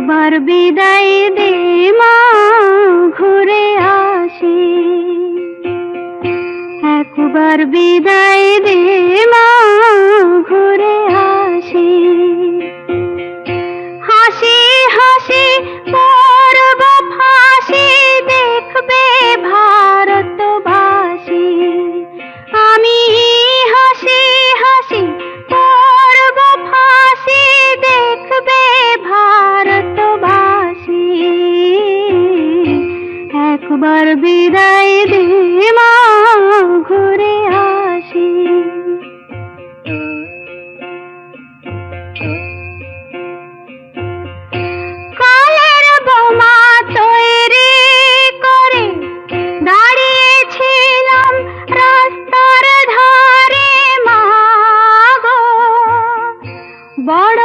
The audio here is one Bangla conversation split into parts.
একবার বিদায় দে মা, ঘুরে আসি। একবার বিদায় দে মা, ঘুরে আসি। হাসি হাসি পরব ফাঁসি, দেখবে ভারতবাসী। আমি হাসি হাসি পরব ফাঁসি, দেখবে ভারতবাসী। একবার বিদায় দে মা, ঘুরে আসি। কালের বোমা তৈরি করে দাঁড়িয়েছিলাম রাস্তার ধারে মা গো। বড়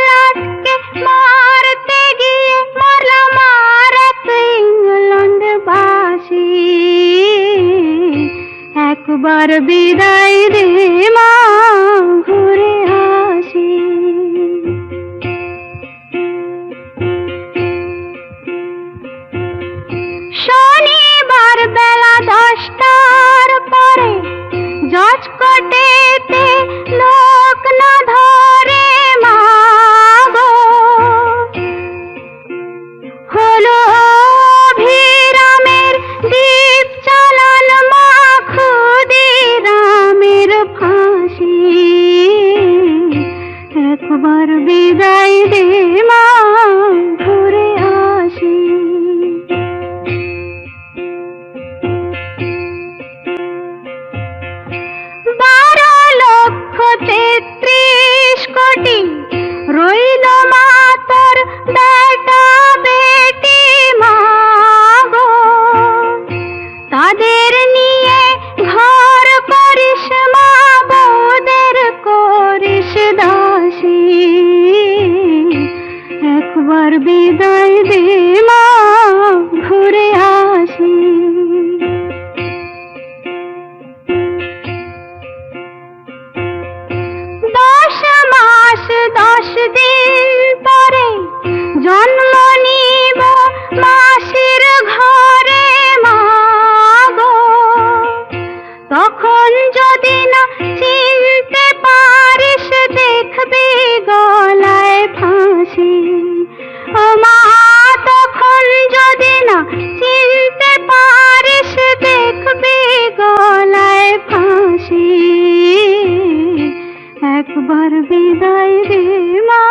লাটকে মারতে গিয়ে মরলাম আর এক ইংল্যান্ডবাসী। একবার বিদায় দে মা, ঘুরে আসি। শনিবার বেলা 10টার পরে জজকোটেতে লোক না ধরে মা গো। হলো অভিরামের দ্বীপ চালান মা, ক্ষুদিরামের ফাঁসি। একবার বিদায় দে মা, ঘুরে আসি। 12,33,000,000,000 রইল মা তোর বেটা বেটি মা গো। তাদের নিয়ে ঘর করিস মা, বউদের করিস দাসী। একবার বিদায় দে মা, ঘুরে আসি। 10 মাস 10 দিন পরে জন্ম নিব মাসির ঘরে মা গো। তখন যদি না চিনতে পারিস, দেখবি গলায় ফাঁসি। ও মা, তখন যদি না চিনতে পারিস, দেখবি গলায় ফাঁসি। একবার বিদায় দে মা।